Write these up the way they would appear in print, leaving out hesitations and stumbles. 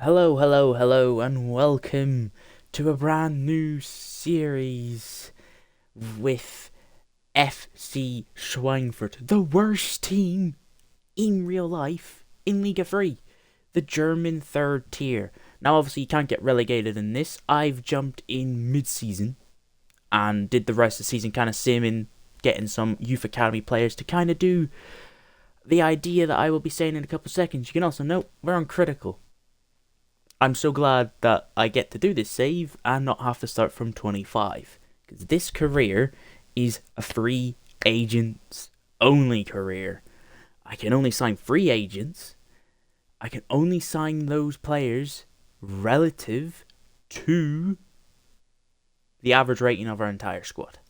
Hello, hello, hello, and welcome to a brand new series with FC Schweinfurt, the worst team in real life in Liga 3, the German third tier. Now, obviously, you can't get relegated in this. I've jumped in mid-season and did the rest of the season kind of simming, getting some youth academy players to kind of do the idea that I will be saying in a couple seconds. You can also note we're uncritical. I'm so glad that I get to do this save and not have to start from 25. Because this career is a free agents only career. I can only sign free agents. I can only sign those players relative to the average rating of our entire squad.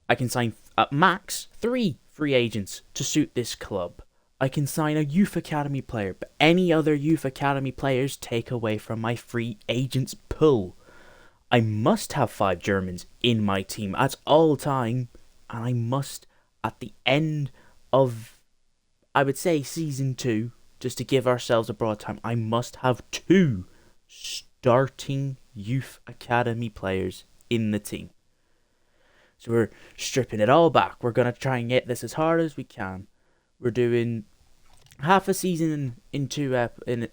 I can sign at max 3 free agents to suit this club. I can sign a youth academy player, but any other youth academy players take away from my free agents pool. I must have 5 Germans in my team at all time, and I must, at the end of, I would say, Season 2, just to give ourselves a broad time, I must have 2 starting youth academy players in the team. So we're stripping it all back. We're going to try and get this as hard as we can. We're doing half a season in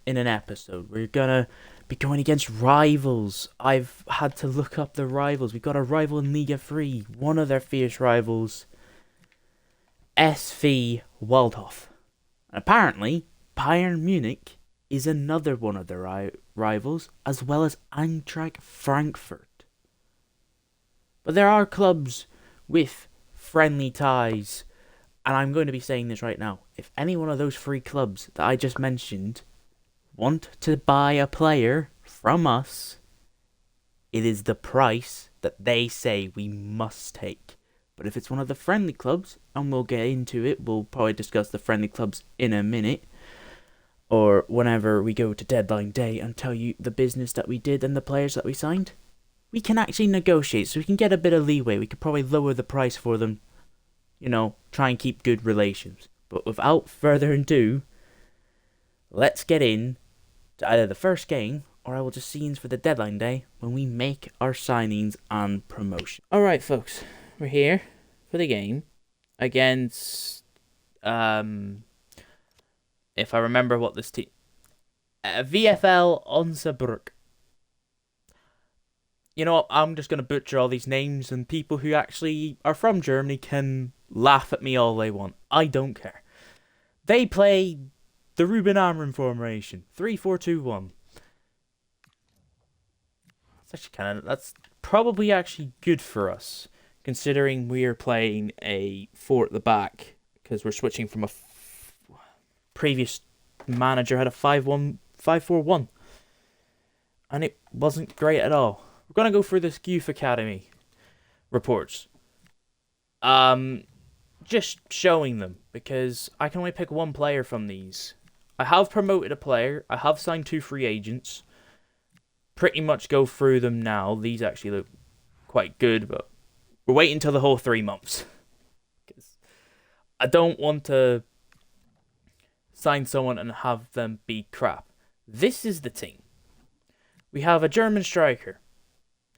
an episode. We're gonna be going against rivals. I've had to look up the rivals. We've got a rival in Liga 3. One of their fierce rivals, SV Waldhof. And apparently, Bayern Munich is another one of their rivals, as well as Eintracht Frankfurt. But there are clubs with friendly ties. And I'm going to be saying this right now. If any one of those 3 clubs that I just mentioned want to buy a player from us, it is the price that they say we must take. But if it's one of the friendly clubs, and we'll get into it, we'll probably discuss the friendly clubs in a minute, or whenever we go to deadline day and tell you the business that we did and the players that we signed, we can actually negotiate, so we can get a bit of leeway. We could probably lower the price for them. Try and keep good relations. But without further ado, let's get in to either the first game, or I will just scenes for the deadline day when we make our signings and promotion. Alright, folks, we're here for the game against, if I remember what this team, VfL Osnabrück. You know what, I'm just going to butcher all these names, and people who actually are from Germany can laugh at me all they want. I don't care. They play the Ruben Amorim formation, 3-4-2-1. That's probably actually good for us, considering we're playing a 4 at the back, because we're switching from a previous manager had a 5-4-1, and it wasn't great at all. We're going to go through this youth academy reports. Just showing them, because I can only pick one player from these. I have promoted a player. I have signed 2 free agents. Pretty much go through them now. These actually look quite good, but we're waiting until the whole 3 months. Because I don't want to sign someone and have them be crap. This is the team. We have a German striker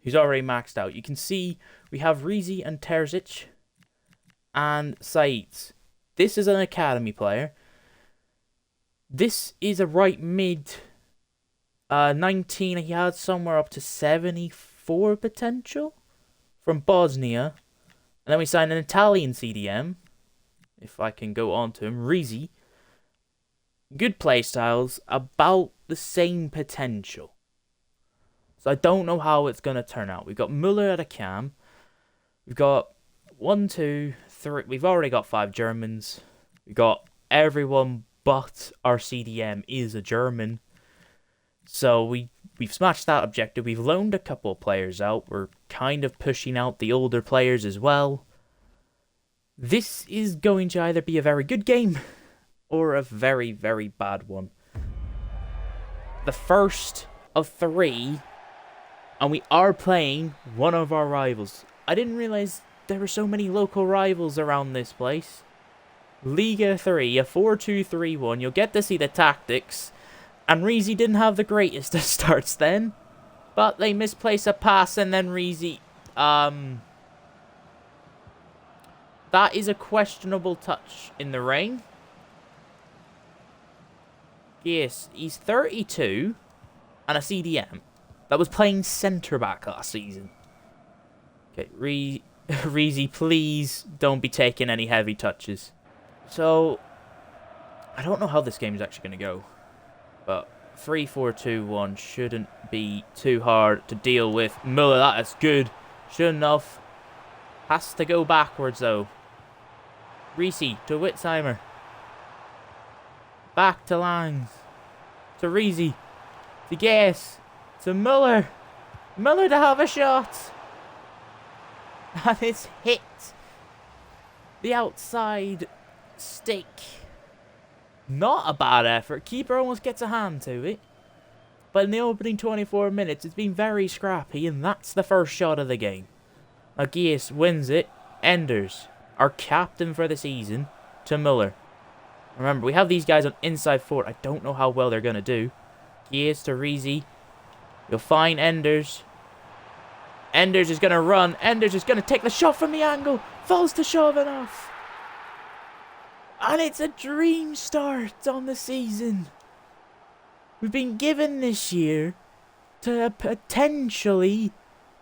who's already maxed out. You can see we have Rizi and Terzic and Said. This is an academy player. This is a right mid 19. He had somewhere up to 74 potential from Bosnia. And then we signed an Italian CDM, if I can go on to him, Rizi. Good play styles, about the same potential. So I don't know how it's going to turn out. We've got Muller at a cam. We've got 1, 2, 3. We've already got 5 Germans. We've got everyone but our CDM is a German. So we've smashed that objective. We've loaned a couple of players out. We're kind of pushing out the older players as well. This is going to either be a very good game or a very, very bad one. The first of 3... and we are playing one of our rivals. I didn't realize there were so many local rivals around this place. Liga 3, a 4-2-3-1. You'll get to see the tactics. And Reezy didn't have the greatest of starts then. But they misplaced a pass and then Reezy... that is a questionable touch in the rain. Yes, he's 32 and a CDM that was playing centre-back last season. Okay, Reezy, please don't be taking any heavy touches. So, I don't know how this game is actually going to go. But 3-4-2-1 shouldn't be too hard to deal with. Muller, that is good. Should enough. Has to go backwards, though. Reese to Witzheimer. Back to Langs. To Reezy. To Guess. To Muller. Muller to have a shot. And it's hit the outside stick. Not a bad effort. Keeper almost gets a hand to it. But in the opening 24 minutes, it's been very scrappy, and that's the first shot of the game. Agius wins it. Enders, our captain for the season, to Muller. Remember, we have these guys on inside forward. I don't know how well they're going to do. Agius to Reezy. You'll find Enders. Enders is going to run. Enders is going to take the shot from the angle. Falls to Chauvinov. And it's a dream start on the season. We've been given this year to potentially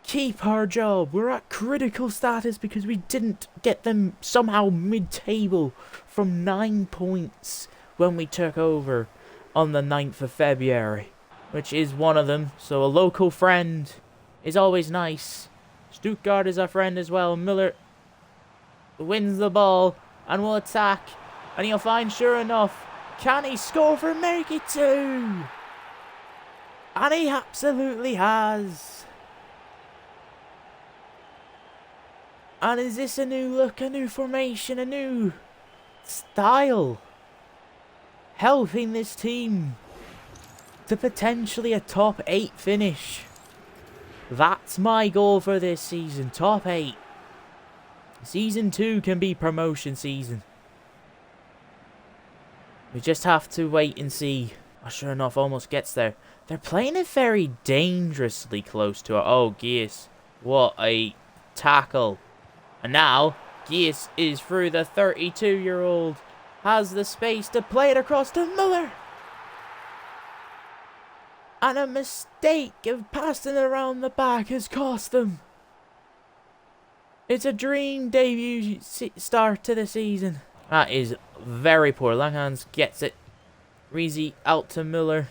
keep our job. We're at critical status because we didn't get them somehow mid-table from 9 points when we took over on the 9th of February, which is one of them. So a local friend is always nice. Stuttgart is our friend as well. Müller wins the ball and will attack. And he'll find, sure enough, can he score for make it 2? And he absolutely has. And is this a new look, a new formation, a new style? Helping this team to potentially a top 8 finish. That's my goal for this season, top 8. Season 2 can be promotion season. We just have to wait and see. Oh, sure enough, almost gets there. They're playing it very dangerously close to it. Oh, Gies. What a tackle. And now, Gies is through. The 32-year-old has the space to play it across to Muller. And a mistake of passing around the back has cost them. It's a dream debut start to the season. That is very poor. Langhans gets it. Reezy out to Muller.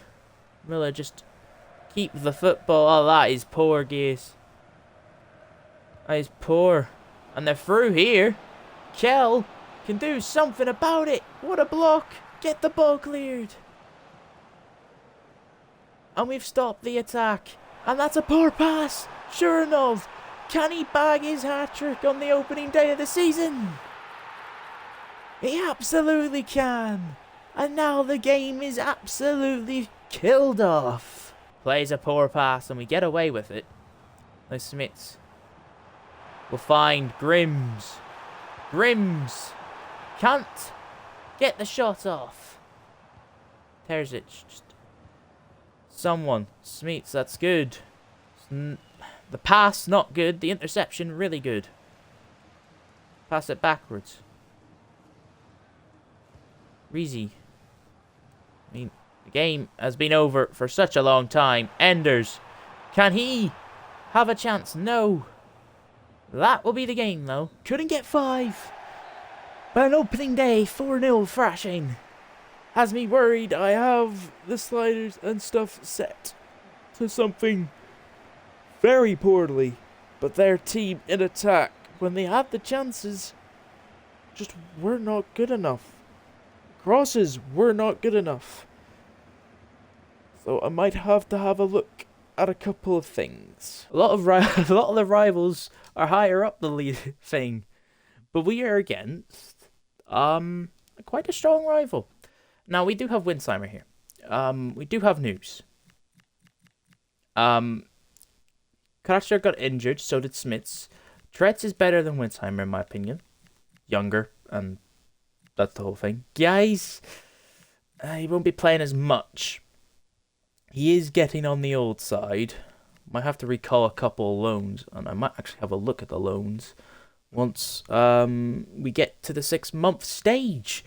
Muller just keep the football. Oh, that is poor, Gies. That is poor. And they're through here. Kell can do something about it. What a block. Get the ball cleared. And we've stopped the attack. And that's a poor pass. Sure enough. Can he bag his hat-trick on the opening day of the season? He absolutely can. And now the game is absolutely killed off. Plays a poor pass and we get away with it. The Smiths will find Grims. Grims can't get the shot off. Terzic, just someone. Smiths, that's good. The pass, not good. The interception, really good. Pass it backwards. Reezy. I mean, the game has been over for such a long time. Enders. Can he have a chance? No. That will be the game, though. Couldn't get 5. But an opening day 4-0 thrashing has me worried. I have the sliders and stuff set to something very poorly. But their team in attack, when they had the chances, just were not good enough. Crosses were not good enough. So I might have to have a look at a couple of things. A lot of the rivals are higher up the league thing, but we are against quite a strong rival. Now we do have Winsheimer here. We do have news. Kratzer got injured, so did Smits. Tretz is better than Winsheimer in my opinion. Younger, and that's the whole thing. Guys, he won't be playing as much. He is getting on the old side. Might have to recall a couple of loans, and I might actually have a look at the loans once we get to the 6-month stage.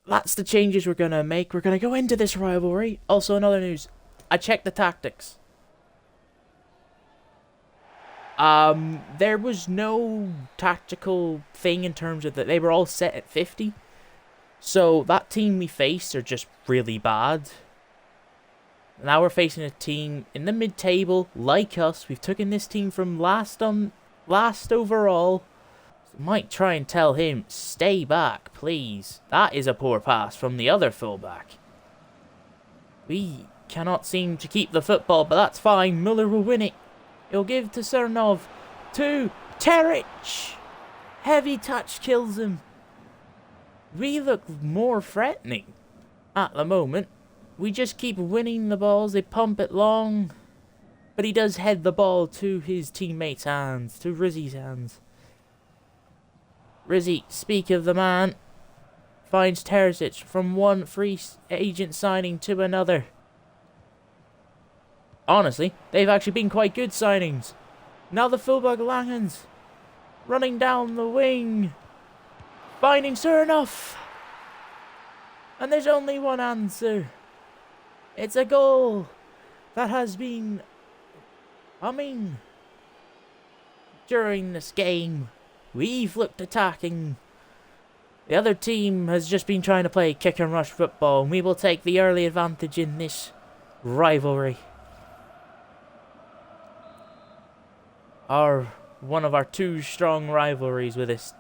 That's the changes we're going to make. We're going to go into this rivalry. Also, another news. I checked the tactics. There was no tactical thing in terms of that. They were all set at 50. So that team we faced are just really bad. Now we're facing a team in the mid-table, like us. We've taken this team from last overall. So might try and tell him, stay back, please. That is a poor pass from the other fullback. We cannot seem to keep the football, but that's fine. Muller will win it. He'll give to Cernov. To Teric. Heavy touch kills him. We look more threatening at the moment. We just keep winning the balls. They pump it long. But he does head the ball to his teammates' hands. To Rizzy's hands. Rizzy, speak of the man. Finds Terzic from one free agent signing to another. Honestly, they've actually been quite good signings. Now the fullback Langens. Running down the wing. Finding Surnoff. And there's only one answer. It's a goal that has been humming during this game. We've looked attacking. The other team has just been trying to play kick and rush football, and we will take the early advantage in this rivalry. One of our two strong rivalries with this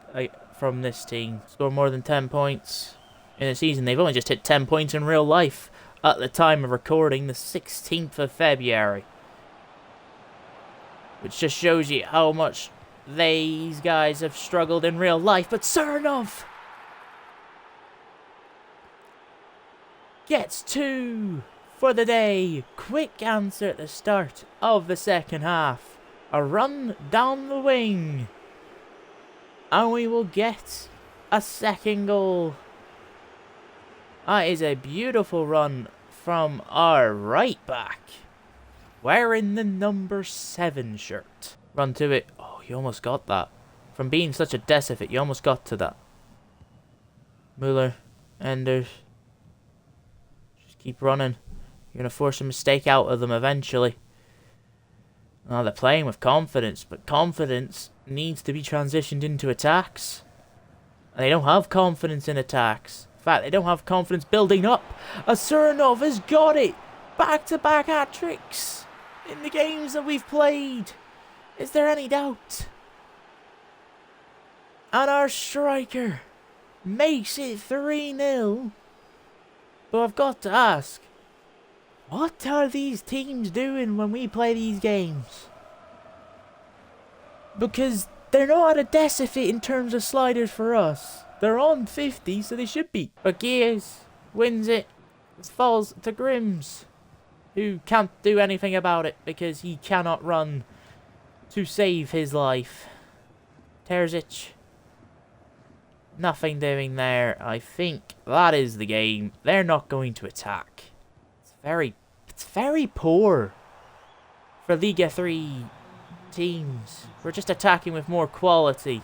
from this team. Score more than 10 points in a season. They've only just hit 10 points in real life at the time of recording, the 16th of February. Which just shows you how much these guys have struggled in real life. But Cernov gets 2 for the day. Quick answer at the start of the second half. A run down the wing. And we will get a second goal. That is a beautiful run from our right back. Wearing the number 7 shirt. Run to it. Oh, you almost got that. From being such a decimate, you almost got to that. Muller. Enders. Just keep running. You're going to force a mistake out of them eventually. Oh, they're playing with confidence, but confidence needs to be transitioned into attacks. And they don't have confidence in attacks. In fact, they don't have confidence building up. Cernov has got it! Back-to-back hat-tricks in the games that we've played. Is there any doubt? And our striker makes it 3-0. But I've got to ask, what are these teams doing when we play these games? Because they're not at a deficit in terms of sliders for us. They're on 50, so they should be. But Gears wins it. It falls to Grims, who can't do anything about it because he cannot run to save his life. Terzic. Nothing doing there. I think that is the game. They're not going to attack. It's very poor for Liga 3 teams. We're just attacking with more quality.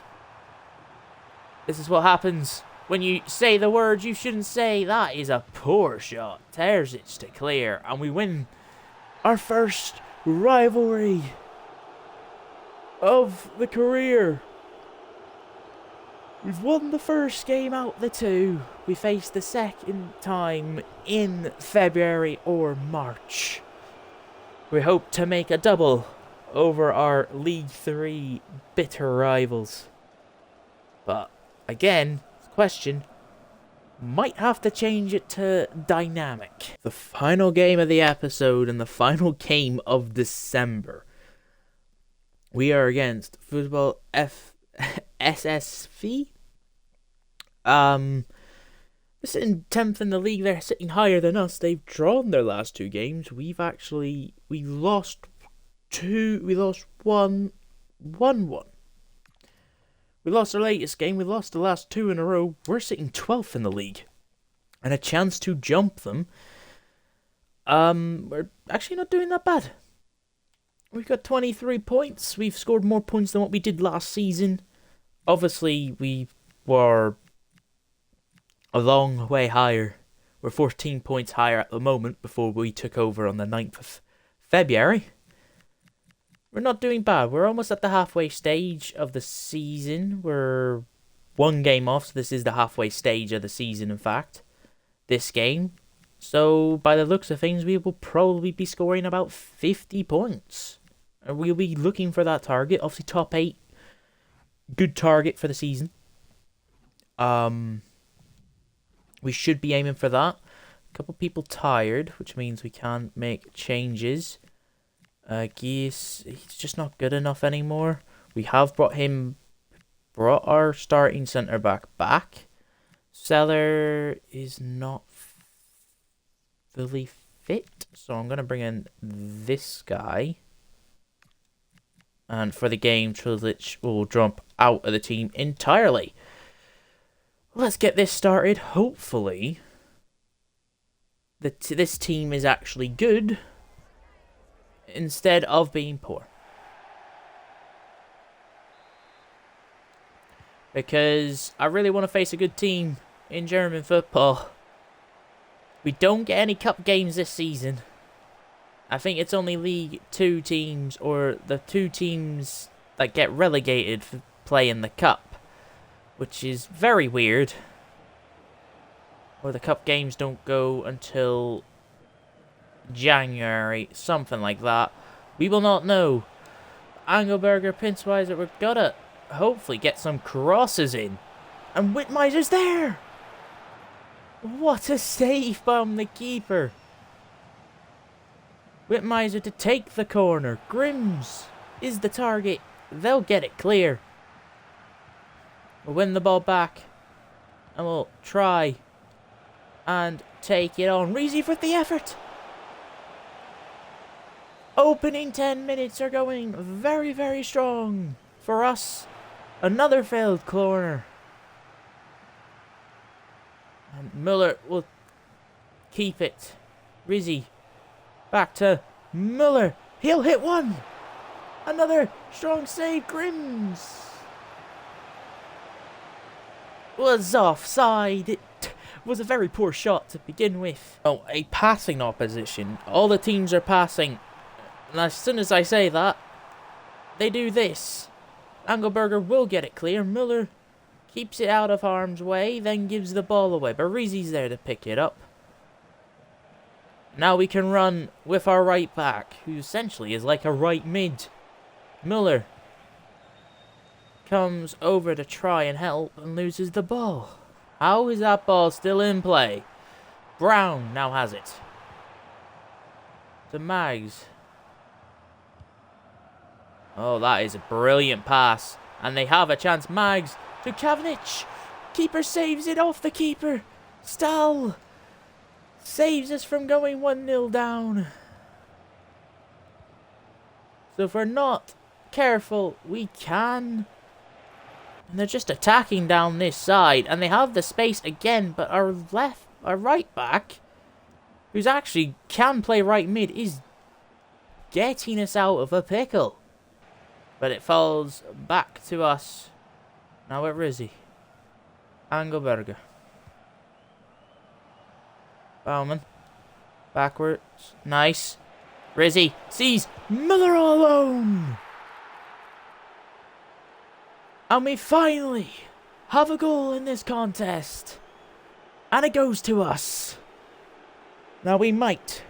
This is what happens when you say the words you shouldn't say. That is a poor shot. Terzic to clear, and we win our first rivalry of the career. We've won the first game out of the 2. We face the second time in February or March. We hope to make a double over our League 3 bitter rivals. But again, question, might have to change it to dynamic. The final game of the episode and the final game of December. We are against Football SSV. They're sitting 10th in the league. They're sitting higher than us. They've drawn their last 2 games. We lost 2. We lost 1-1. We lost our latest game. We lost the last 2 in a row. We're sitting 12th in the league, and a chance to jump them. We're actually not doing that bad. We've got 23 points. We've scored more points than what we did last season. Obviously, we were a long way higher. We're 14 points higher at the moment before we took over on the 9th of February. We're not doing bad. We're almost at the halfway stage of the season. We're one game off, so this is the halfway stage of the season, in fact. This game. So, by the looks of things, we will probably be scoring about 50 points. And we'll be looking for that target. Obviously, top 8. Good target for the season. We should be aiming for that. A couple people tired, which means we can't make changes. Geese, he's just not good enough anymore. We have brought our starting centre back. Seller is not fully fit, so I'm going to bring in this guy. And for the game, Trulich will jump out of the team entirely. Let's get this started. Hopefully, this team is actually good instead of being poor. Because I really want to face a good team in German football. We don't get any cup games this season. I think it's only League 2 teams or the 2 teams that get relegated for playing the cup, which is very weird. Or the cup games don't go until January, something like that. We will not know. Angelberger, Pinsweiser, we're gonna hopefully get some crosses in. And Whitmiser's there! What a save from the keeper! Whitmiser to take the corner. Grims is the target. They'll get it clear. We'll win the ball back. And we'll try and take it on. Reezy for the effort. Opening 10 minutes are going very, very strong for us. Another failed corner. And Muller will keep it. Rizzi back to Muller. He'll hit one. Another strong save. Grims was offside. It was a very poor shot to begin with. Oh, a passing opposition. All the teams are passing. And as soon as I say that, they do this. Angelberger will get it clear. Muller keeps it out of harm's way, then gives the ball away. Barizi's there to pick it up. Now we can run with our right back, who essentially is like a right mid. Muller comes over to try and help and loses the ball. How is that ball still in play? Brown now has it. To Mags. Oh, that is a brilliant pass. And they have a chance. Mags to Kavanic. Keeper saves it off the keeper. Stahl saves us from going 1-0 down. So if we're not careful, we can. And they're just attacking down this side. And they have the space again. But our right back, who's actually can play right mid, is getting us out of a pickle. But it falls back to us. Now where is he? Angelberger. Baumann. Backwards. Nice. Rizzi sees Miller all alone. And we finally have a goal in this contest. And it goes to us. Now we might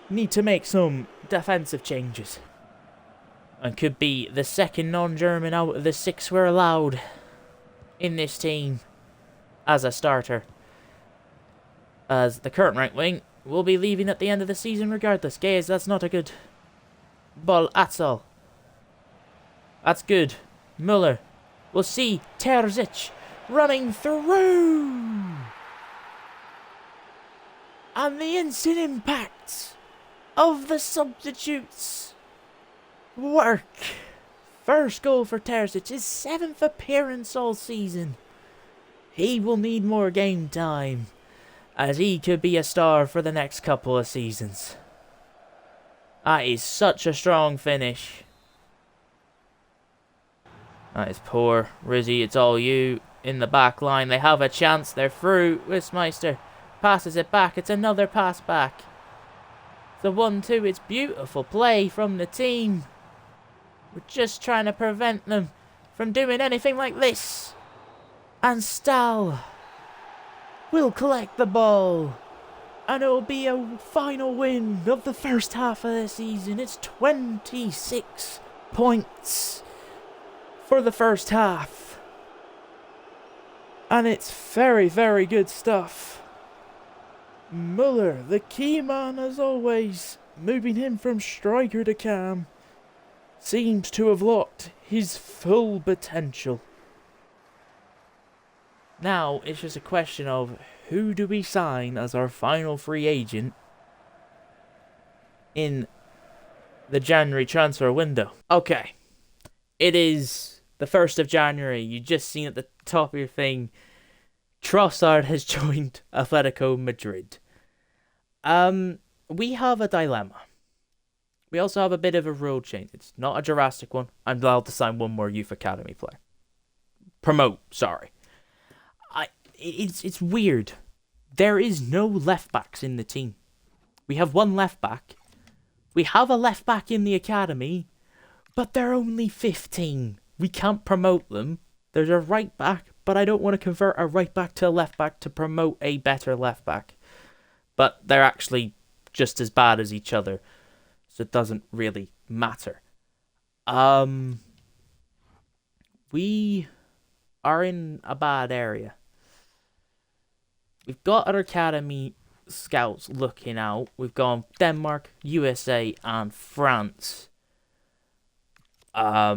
need to make some defensive changes. And could be the second non-German out of the 6 we're allowed in this team as a starter. As the current right wing will be leaving at the end of the season regardless. Guys, that's not a good ball at all. That's good. Muller will see Terzic running through. And the instant impact of the substitutes work. First goal for Terzic, his 7th appearance all season. He will need more game time. as he could be a star for the next couple of seasons. That is such a strong finish. That is poor. Rizzy, it's all you. In the back line, they have a chance. They're through. Wistmeister passes it back. It's another pass back. The 1-2. It's beautiful play from the team. We're just trying to prevent them from doing anything like this. And Stahl will collect the ball. And it will be a final win of the first half of the season. It's 26 points for the first half. And it's very, very good stuff. Muller, the key man as always, moving him from striker to cam, seems to have locked his full potential. Now, it's just a question of who do we sign as our final free agent in the January transfer window. Okay, it is the 1st of January. You just seen at the top of your thing, Trossard has joined Atletico Madrid. We have a dilemma. We also have a bit of a rule change. It's not a drastic one. I'm allowed to sign one more youth academy player. Promote, sorry. It's weird. There is no left backs in the team. We have one left back. We have a left back in the academy, but they're only 15. We can't promote them. There's a right back, but I don't want to convert a right back to a left back to promote a better left back. But they're actually just as bad as each other, so it doesn't really matter. We are in a bad area. We've got our academy scouts looking out. We've gone Denmark, USA, and France. I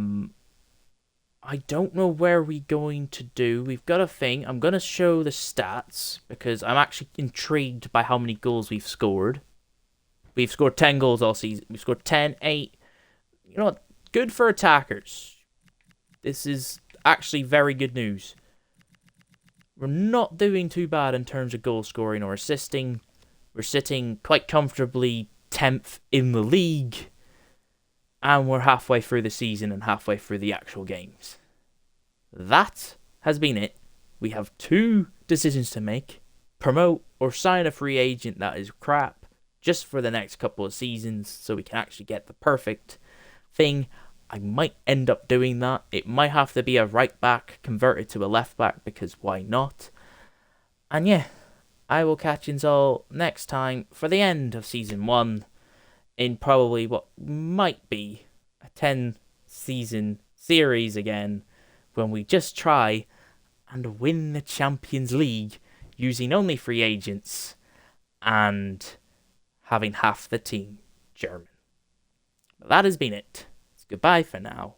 don't know where we're going to do. We've got a thing. I'm going to show the stats because I'm actually intrigued by how many goals we've scored. We've scored 10 goals all season. We've scored 10, 8. You know what? Good for attackers. This is actually very good news. We're not doing too bad in terms of goal scoring or assisting. We're sitting quite comfortably 10th in the league. And we're halfway through the season and halfway through the actual games. That has been it. We have 2 decisions to make. Promote or sign a free agent that is crap just for the next couple of seasons so we can actually get the perfect thing. I might end up doing that. It might have to be a right back converted to a left back because why not? And yeah, I will catch you all next time for the end of season 1 in probably what might be a 10 season series again when we just try and win the Champions League using only free agents and having half the team German. But that has been it. Goodbye for now.